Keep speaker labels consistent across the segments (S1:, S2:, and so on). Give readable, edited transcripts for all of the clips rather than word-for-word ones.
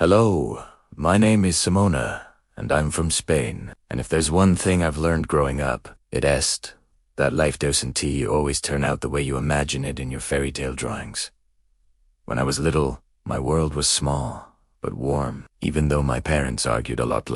S1: Hello, my name is Simona, and I'm from Spain. And if there's one thing I've learned growing up, it is that life doesn't always turn out the way you imagine it in your fairy tale drawings. When I was little, my world was small, but warm, even though my parents argued a lot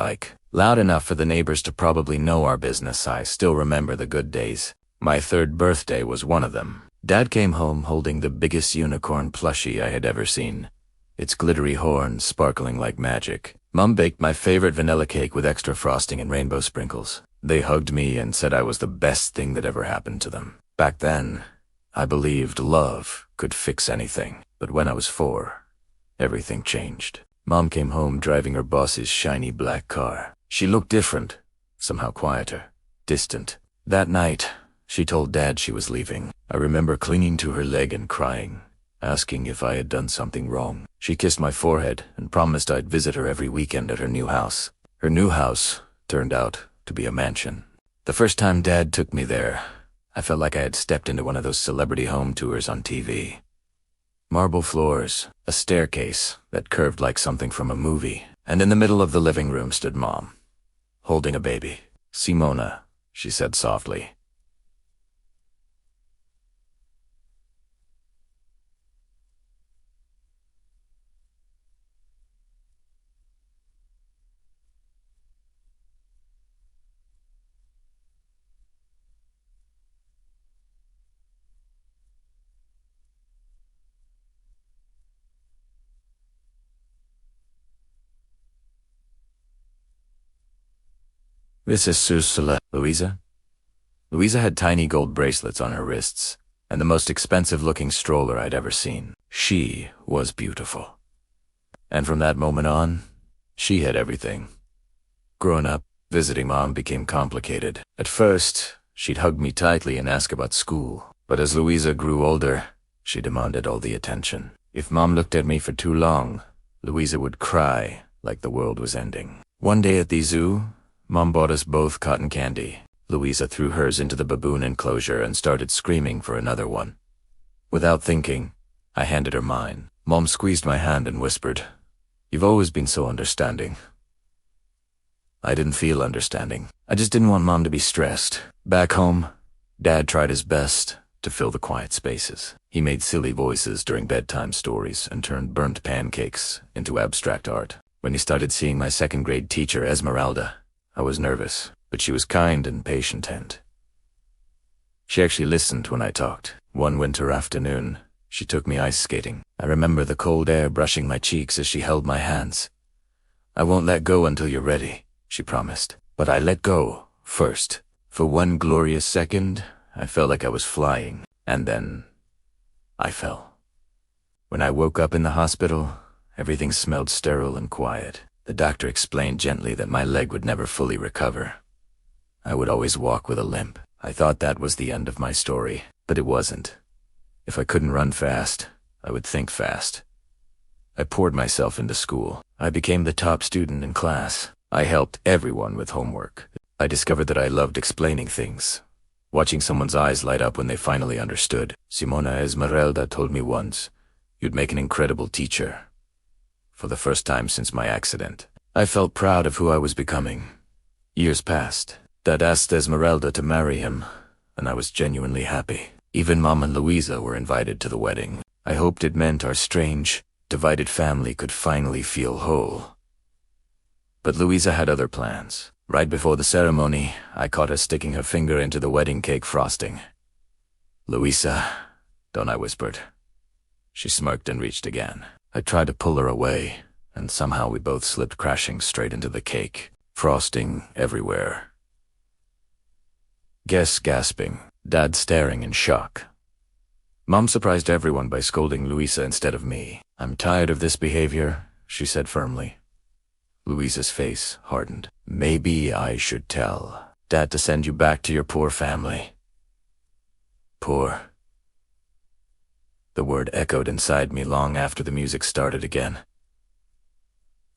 S1: loud enough for the neighbors to probably know our business. I still remember the good days. My third birthday was one of them. Dad came home holding the biggest unicorn plushie I had ever seen, its glittery horns sparkling like magic. Mom baked my favorite vanilla cake with extra frosting and rainbow sprinkles. They hugged me and said I was the best thing that ever happened to them. Back then, I believed love could fix anything. But when I was 4, everything changed. Mom came home driving her boss's shiny black car. She looked different, somehow quieter, distant. That night, she told Dad she was leaving. I remember clinging to her leg and crying, asking if I had done something wrong. She kissed my forehead and promised I'd visit her every weekend at her new house. Her new house turned out to be a mansion. The first time Dad took me there, I felt like I had stepped into one of those celebrity home tours on TV. Marble floors, a staircase that curved like something from a movie, and in the middle of the living room stood Mom, holding a baby. "Simona," she said softly. "This is Susula, Louisa." Louisa had tiny gold bracelets on her wrists, and the most expensive-looking stroller I'd ever seen. She was beautiful. And from that moment on, she had everything. Growing up, visiting Mom became complicated. At first, she'd hug me tightly and ask about school. But as Louisa grew older, she demanded all the attention. If Mom looked at me for too long, Louisa would cry like the world was ending. One day at the zoo, Mom bought us both cotton candy. Louisa threw hers into the baboon enclosure and started screaming for another one. Without thinking, I handed her mine. Mom squeezed my hand and whispered, "You've always been so understanding." I didn't feel understanding. I just didn't want Mom to be stressed. Back home, Dad tried his best to fill the quiet spaces. He made silly voices during bedtime stories and turned burnt pancakes into abstract art. When he started seeing my second-grade teacher, Esmeralda, I was nervous, but she was kind and patient, and she actually listened when I talked. One winter afternoon, she took me ice skating. I remember the cold air brushing my cheeks as she held my hands. "I won't let go until you're ready," she promised. But I let go first. For one glorious second, I felt like I was flying, and then I fell. When I woke up in the hospital, everything smelled sterile and quiet. The doctor explained gently that my leg would never fully recover. I would always walk with a limp. I thought that was the end of my story, but it wasn't. If I couldn't run fast, I would think fast. I poured myself into school. I became the top student in class. I helped everyone with homework. I discovered that I loved explaining things, watching someone's eyes light up when they finally understood. Simona Esmeralda told me once, "You'd make an incredible teacher." For the first time since my accident, I felt proud of who I was becoming. Years passed. Dad asked Esmeralda to marry him, and I was genuinely happy. Even Mom and Louisa were invited to the wedding. I hoped it meant our strange, divided family could finally feel whole. But Louisa had other plans. Right before the ceremony, I caught her sticking her finger into the wedding cake frosting. "Louisa, don't," I whispered. She smirked and reached again. I tried to pull her away, and somehow we both slipped crashing straight into the cake, frosting everywhere. Guests gasping, Dad staring in shock. Mom surprised everyone by scolding Louisa instead of me. "I'm tired of this behavior," she said firmly. Louisa's face hardened. "Maybe I should tell Dad to send you back to your poor family." Poor. The word echoed inside me long after the music started again.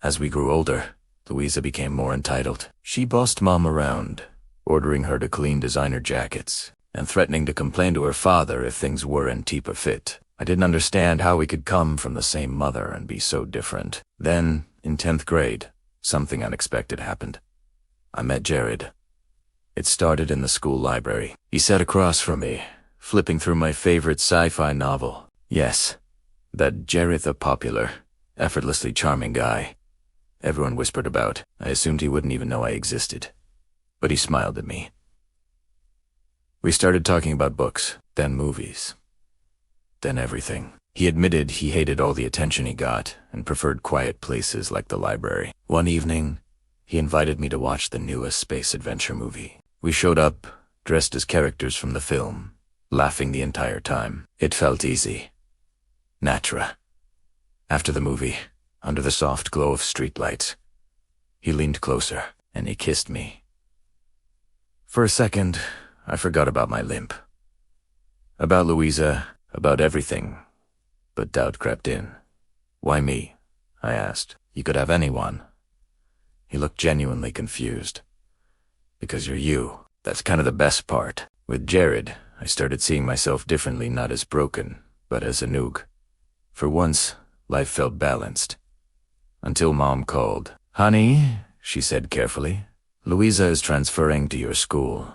S1: As we grew older, Louisa became more entitled. She bossed Mom around, ordering her to clean designer jackets, and threatening to complain to her father if things weren't teep or fit. I didn't understand how we could come from the same mother and be so different. Then, In 10th grade, something unexpected happened. I met Jared. It started in the school library. He sat across from me, flipping through my favorite sci-fi novel. Yes, that Jared, the popular, effortlessly charming guy everyone whispered about. I assumed he wouldn't even know I existed. But he smiled at me. We started talking about books, then movies, then everything. He admitted he hated all the attention he got and preferred quiet places like the library. One evening, he invited me to watch the newest space adventure movie. We showed up, dressed as characters from the film, laughing the entire time. It felt easy. Natural. After the movie, under the soft glow of streetlights, he leaned closer and he kissed me. For a second, I forgot about my limp. About Louisa, about everything. But doubt crept in. Why me? I asked. You could have anyone. He looked genuinely confused. Because you're you. That's kind of the best part. With Jared, I started seeing myself differently, not as broken, but as a noog. For once, life felt balanced. Until Mom called. Honey, she said carefully, Louisa is transferring to your school.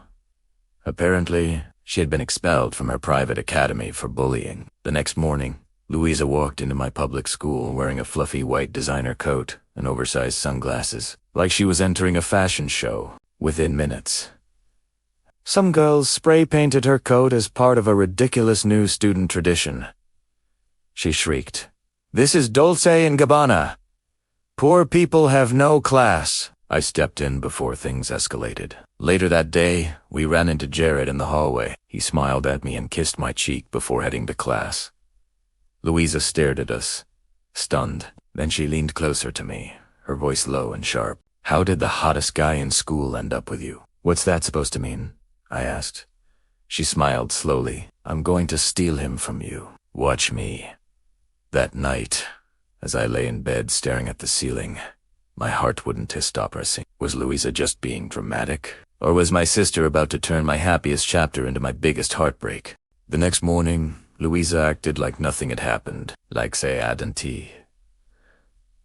S1: Apparently, she had been expelled from her private academy for bullying. The next morning, Louisa walked into my public school wearing a fluffy white designer coat and oversized sunglasses, like she was entering a fashion show. Within minutes, some girls spray-painted her coat as part of a ridiculous new student tradition. She shrieked, "This is Dolce & Gabbana! Poor people have no class." I stepped in before things escalated. Later that day, we ran into Jared in the hallway. He smiled at me and kissed my cheek before heading to class. Louisa stared at us, stunned. Then she leaned closer to me, her voice low and sharp. How did the hottest guy in school end up with you? What's that supposed to mean? I asked. She smiled slowly. I'm going to steal him from you. Watch me. That night, as I lay in bed staring at the ceiling, my heart wouldn't stop racing. Was Louisa just being dramatic? Or was my sister about to turn my happiest chapter into my biggest heartbreak? The next morning, Louisa acted like nothing had happened, like say Adenti.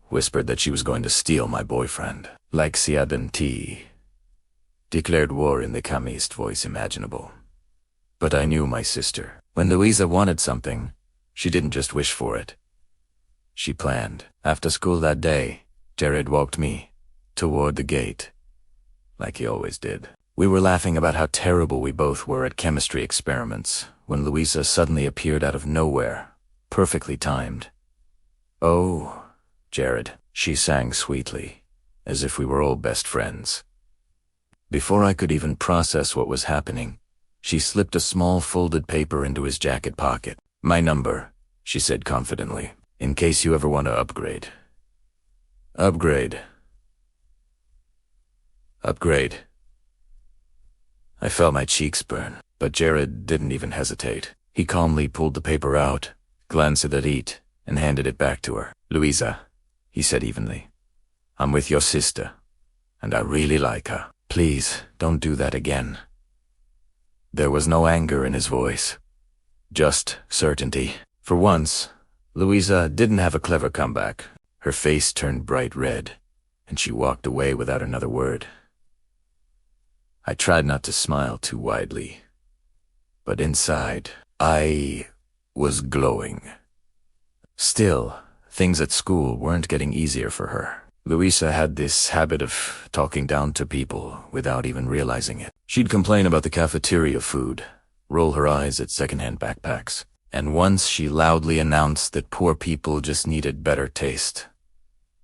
S1: Whispered that she was going to steal my boyfriend. Like Siadenti. Declared war in the calmest voice imaginable. But I knew my sister. When Louisa wanted something, she didn't just wish for it. She planned. After school that day, Jared walked me toward the gate, like he always did. We were laughing about how terrible we both were at chemistry experiments when Louisa suddenly appeared out of nowhere, perfectly timed. "Oh, Jared," she sang sweetly, as if we were all best friends. Before I could even process what was happening, she slipped a small folded paper into his jacket pocket. "My number," she said confidently, "in case you ever want to upgrade." Upgrade. Upgrade. I felt my cheeks burn, but Jared didn't even hesitate. He calmly pulled the paper out, glanced at it, and handed it back to her. "Louisa," he said evenly, "I'm with your sister, and I really like her. Please, don't do that again." There was no anger in his voice, just certainty. For once, Louisa didn't have a clever comeback. Her face turned bright red, and she walked away without another word. I tried not to smile too widely, but inside, I was glowing. Still, things at school weren't getting easier for her. Louisa had this habit of talking down to people without even realizing it. She'd complain about the cafeteria food, roll her eyes at secondhand backpacks, and once she loudly announced that poor people just needed better taste.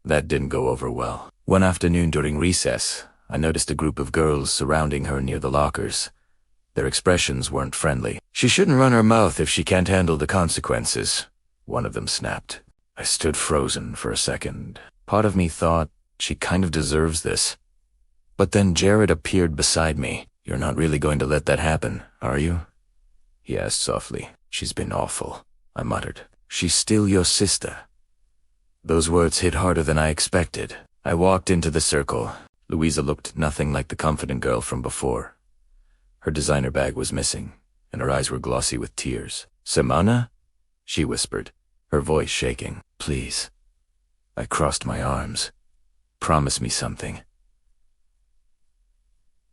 S1: That didn't go over well. One afternoon during recess, I noticed a group of girls surrounding her near the lockers. Their expressions weren't friendly. "She shouldn't run her mouth if she can't handle the consequences," one of them snapped. I stood frozen for a second. Part of me thought, she kind of deserves this. But then Jared appeared beside me. "You're not really going to let that happen, are you?" he asked softly. "She's been awful," I muttered. "She's still your sister." Those words hit harder than I expected. I walked into the circle. Louisa looked nothing like the confident girl from before. Her designer bag was missing, and her eyes were glossy with tears. "Simona?" she whispered, her voice shaking. "Please." I crossed my arms. promise me something.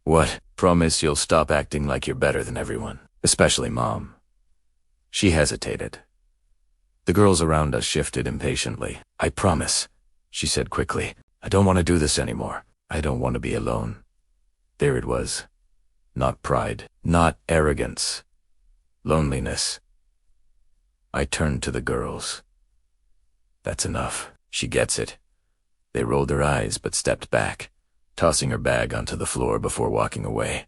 S1: What? Promise you'll stop acting like you're better than everyone, especially Mom. She hesitated. The girls around us shifted impatiently. I promise, she said quickly. I don't want to do this anymore. I don't want to be alone. There it was. Not pride, not arrogance. Loneliness. I turned to the girls. That's enough. She gets it. They rolled their eyes but stepped back, tossing her bag onto the floor before walking away.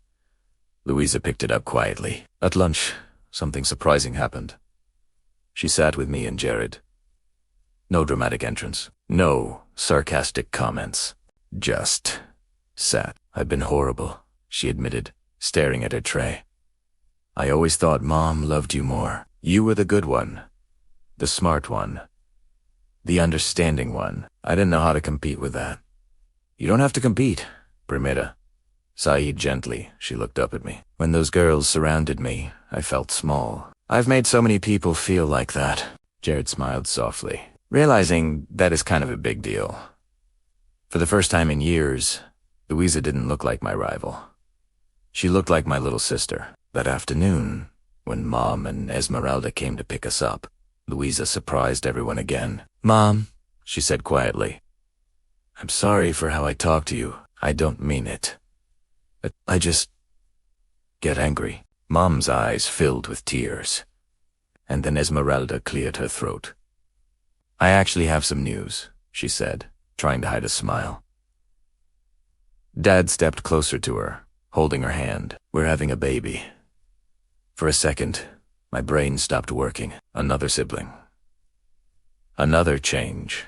S1: Louisa picked it up quietly. At lunch, something surprising happened. She sat with me and Jared. No dramatic entrance. No sarcastic comments. Just sat. I've been horrible, she admitted, staring at her tray. I always thought Mom loved you more. You were the good one. The smart one. The understanding one. I didn't know how to compete with that. You don't have to compete, Primera. Sighed gently. She looked up at me. When those girls surrounded me, I felt small. I've made so many people feel like that. Jared smiled softly, realizing that is kind of a big deal. For the first time in years, Louisa didn't look like my rival. She looked like my little sister. That afternoon, when Mom and Esmeralda came to pick us up, Louisa surprised everyone again. Mom, she said quietly, I'm sorry for how I talk to you. I don't mean it. I just get angry. Mom's eyes filled with tears, and then Esmeralda cleared her throat. I actually have some news, she said, trying to hide a smile. Dad stepped closer to her, holding her hand. We're having a baby. For a second, my brain stopped working. Another sibling. Another change.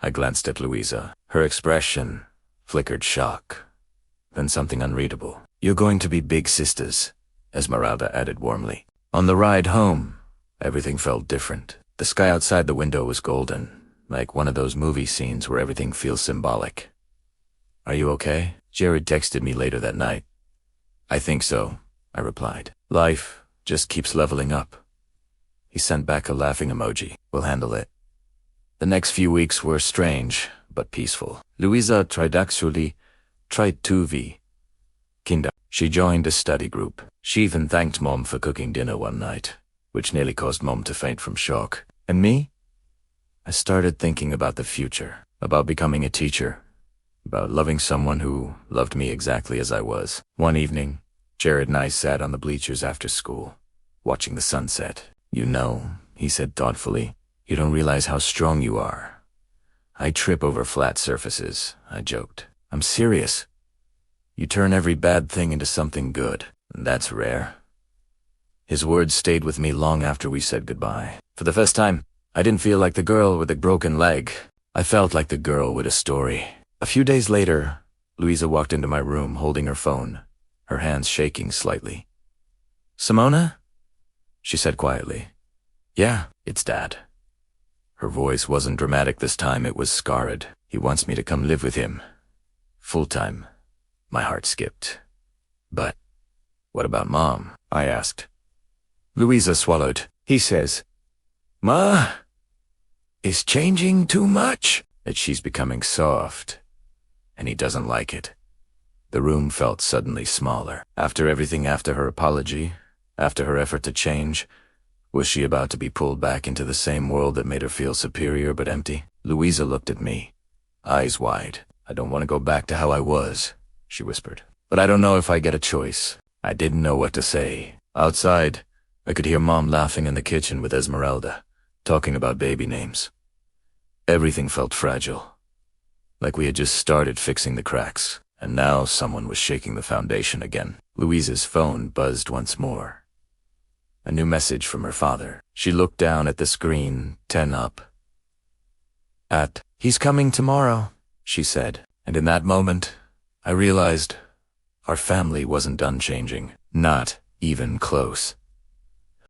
S1: I glanced at Louisa. Her expression flickered shock, then something unreadable. You're going to be big sisters, Esmeralda added warmly. On the ride home, everything felt different. The sky outside the window was golden, like one of those movie scenes where everything feels symbolic. Are you okay? Jared texted me later that night. I think so, I replied. Life just keeps leveling up. He sent back a laughing emoji. We'll handle it. The next few weeks were strange, but peaceful. Louisa actually tried to be Kinder. She joined a study group. She even thanked Mom for cooking dinner one night, which nearly caused Mom to faint from shock. And me? I started thinking about the future, about becoming a teacher, about loving someone who loved me exactly as I was. One evening, Jared and I sat on the bleachers after school, watching the sunset. You know, he said thoughtfully, you don't realize how strong you are. I trip over flat surfaces, I joked. I'm serious. You turn every bad thing into something good. That's rare. His words stayed with me long after we said goodbye. For the first time, I didn't feel like the girl with the broken leg. I felt like the girl with a story. A few days later, Louisa walked into my room holding her phone, her hands shaking slightly. Simona? She said quietly. Yeah, it's Dad. Her voice wasn't dramatic this time, it was scarred. He wants me to come live with him. Full-time. My heart skipped. But what about Mom? I asked. Louisa swallowed. He says, Ma is changing too much. That she's becoming soft. And he doesn't like it. The room felt suddenly smaller. After everything, after her apology, after her effort to change, was she about to be pulled back into the same world that made her feel superior but empty? Louisa looked at me, eyes wide. I don't want to go back to how I was, she whispered. But I don't know if I get a choice. I didn't know what to say. Outside, I could hear Mom laughing in the kitchen with Esmeralda, talking about baby names. Everything felt fragile, like we had just started fixing the cracks, and now someone was shaking the foundation again. Louisa's phone buzzed once more. A new message from her father. She looked down at the screen, 10 up. He's coming tomorrow, she said. And in that moment, I realized our family wasn't done changing. Not even close.